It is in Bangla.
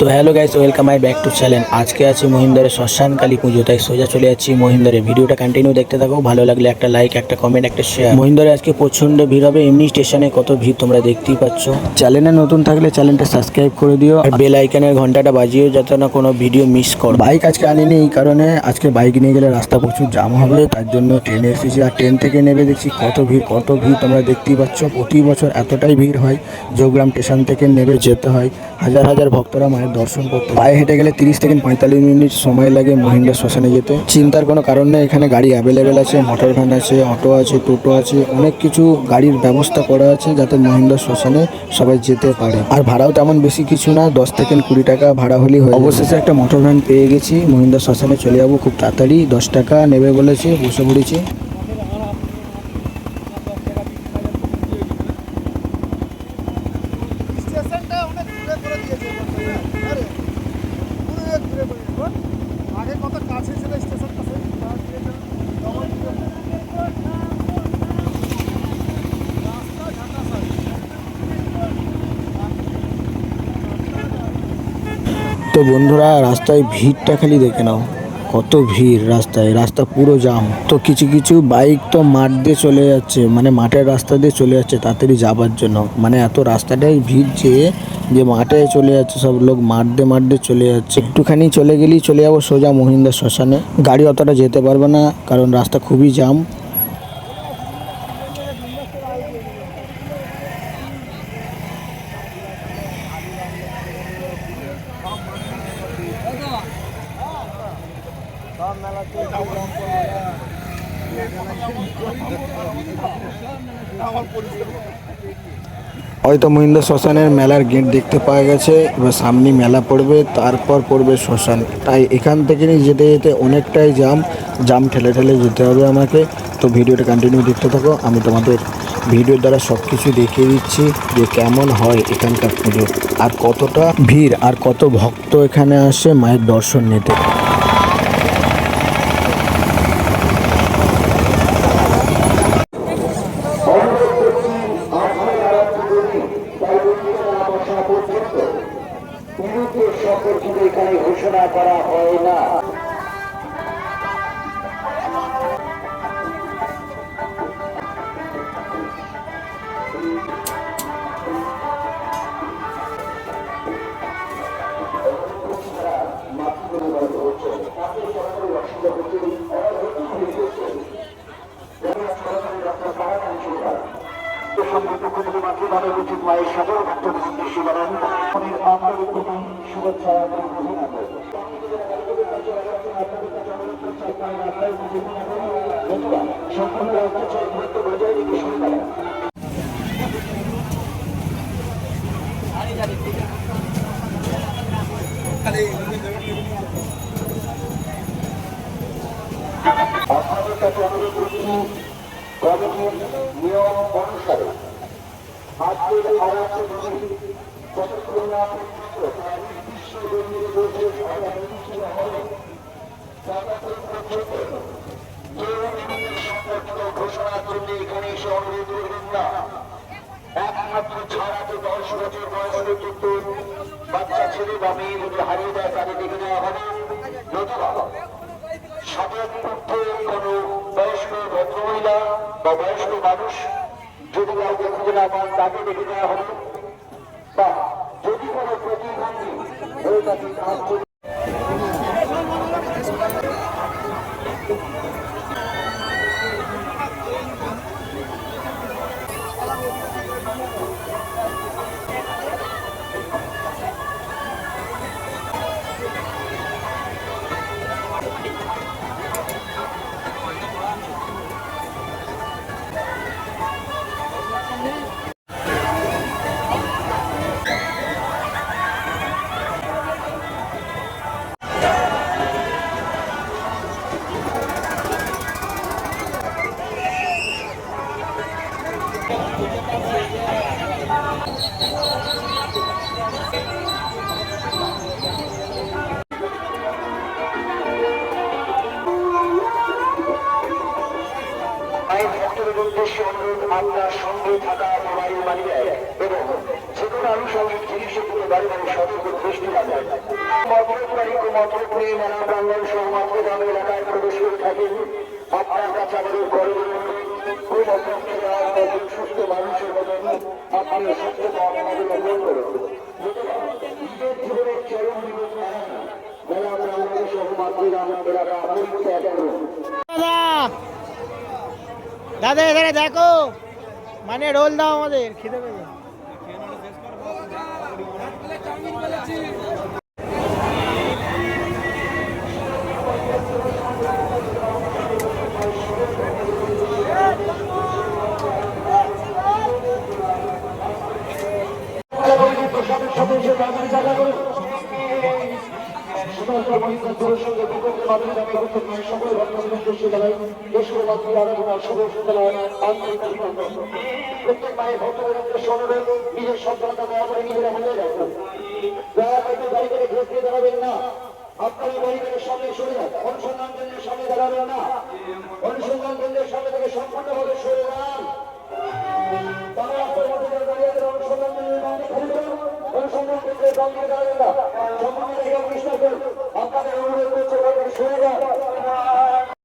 তো hello guys, welcome my back to channel. আজকে আছি মহিন্দরের শ্মশান কালী পুজো, তাই সোজা চলে যাচ্ছি মহিন্দরে। ভিডিওটা কন্টিনিউ দেখতে থাকো, ভালো লাগলে একটা লাইক, একটা কমেন্ট, একটা শেয়ার। মহিন্দরে আজকে প্রচন্ড ভিড় হবে, এমনি স্টেশনে কত ভিড় তোমরা দেখতেই পাচ্ছ। চ্যানেলে নতুন থাকলে চ্যানেলটা সাবস্ক্রাইব করে দিও আর বেল আইকনের ঘন্টাটা বাজিও যাতে না কোনো ভিডিও মিস করো। বাইক আজকে আনিনি এই কারণে, আজকে বাইক নিয়ে গেলে রাস্তা প্রচুর জাম হবে, তার জন্য ট্রেনে এসেছি। আর ট্রেন থেকে নেমে দেখছি কত ভিড় তোমরা দেখতেই পাচ্ছ। প্রতি বছর এতটাই ভিড় হয়, যোগগ্রাম স্টেশন থেকে নেমে যেতে হয়। হাজার হাজার ভক্তরা মায়ের দর্শন করতে পায়ে হেঁটে গেলে 30 থেকে 45 মিনিট সময় লাগে মহিন্দর শ্মশানে যেতে। চিন্তার কোনো কারণ নেই, এখানে গাড়ি অ্যাভেলেবেল আছে, মোটর ভ্যান আছে, অটো আছে, টোটো আছে, অনেক কিছু গাড়ির ব্যবস্থা করা আছে যাতে মহিন্দর শ্মশানে সবাই যেতে পারে। আর ভাড়াও তেমন বেশি কিছু না, 10 থেকে 20 টাকা ভাড়া হলেই হয়। অবশেষে একটা মোটর ভ্যান পেয়ে গেছি, মহিন্দর শ্মশানে চলে যাবো খুব তাড়াতাড়ি। 10 টাকা নেবে বলেছে, বসে পড়েছি। স্টেশনটা অনেক দূরে করে দিয়েছে আরে পুরো দূরে করে আগে কত কাছে ছিল স্টেশনটা, সেই তো বন্ধুরা, রাস্তায় ভিড়টা খালি দেখে নাও, কত ভিড় রাস্তায়, রাস্তা পুরো জাম। তো কিছু কিছু বাইক তো মাঠ দিয়ে চলে যাচ্ছে, মানে মাঠের রাস্তা দিয়ে চলে যাচ্ছে তাড়াতাড়ি যাবার জন্য। মানে এত রাস্তাটাই ভিড় যে মাঠে চলে যাচ্ছে, সব লোক মাঠ দিয়ে চলে যাচ্ছে। একটুখানি চলে গেলেই চলে যাবো সোজা মহিন্দর শ্মশানে। গাড়ি অতটা যেতে পারবে না কারণ রাস্তা খুবই জাম। হয়তো মহিন্দর শ্মশানের মেলার গেট দেখতে পাওয়া গেছে, এবার সামনে মেলা পড়বে, তারপর পড়বে শ্মশান। তাই এখান থেকে যেতে যেতে অনেকটাই জাম ঠেলে যেতে হবে আমাকে। তো ভিডিওটা কন্টিনিউ দেখতে থাকো, আমি তোমাদের ভিডিওর দ্বারা সব কিছু দেখিয়ে দিচ্ছি যে কেমন হয় এখানকার পুজো, আর কতটা ভিড় আর কত ভক্ত এখানে আসে মায়ের দর্শন নিতে। এখানে ঘোষণা করা হয় না। মায়ের সকল ভক্তদের উদ্দেশ্যে বলেন আন্তরিক শুভেচ্ছা সম্পূর্ণ গুরুত্ব বজায় রেখে শুরু করেন। আপনাদের কাছে অনুরোধ করছি, কমিটির নিয়ম অনুসারে আজকের আলোচনা যতক্ষণ না পর্যন্ত নির্দিষ্ট জমির বসে অনুষ্ঠিত হবে ঘোষণার জন্য এখানে এসে অনুরোধ করবেন না। একমাত্র ছাড়াতে 10 বছর বয়সে কিন্তু বাচ্চা ছেলে বা মেয়ে যদি হারিয়ে দেয় তাকে দেখে নেওয়া হবে, নতুবা সজাগ পক্ষে কোনো বয়স্ক ভদ্রমহিলা বা বয়স্ক মানুষ যদি কাউকে খুঁজে না পান তাকে দেখে নেওয়া হবে, বা যদি কোনো প্রতিবন্ধী হয়ে থাকে কাজ উদ্দেশ্যে অনুরোধ, আপনার সঙ্গে থাকা মোবাইল মানি ব্যাগ এবং যে কোনো আনুষঙ্গিক জিনিসের দিকে বাড়ি সতর্ক দৃষ্টি রাখবেন। মেলা প্রাঙ্গণ সহ মাতৃগ্রাম এলাকায় প্রবেশ করে থাকেন। আপনার কাছে আমাদের গর্ব খুব সুস্থ মানুষের মতন আপনি সুস্থতা আমাদের অর্জন করুন। নিজের জীবনের চরম বিরোধ মেলা প্রাঙ্গণ সহ মাতৃগ্রাম এলাকা ত্যাগ করুন। দাদা এখানে দেখো, মানে রোল দাও আমাদের, খিদে পেয়ে প্রত্যেক মায়ের ভক্তদের সনবে নিজের সন্তানটা দয়া করে নিজেরা হয়ে যাবে। দয়া করে বাড়ি করে ঘুষ দিয়ে দাঁড়াবেন না। আপনার বাড়ি থেকে সামনে সরে যান। অনুসন্ধান কেন্দ্রের সামনে দাঁড়াবেন না। অনুসন্ধান কেন্দ্রের সামনে থেকে সম্পূর্ণভাবে সরে যান। তারা আপনার মধ্যে দাঁড়িয়ে অনুসন্ধান কেন্দ্রের বাড়ি খালি করুন। অনুসন্ধান কেন্দ্রের বাড়ি দাঁড়াবেন না। সম্পূর্ণ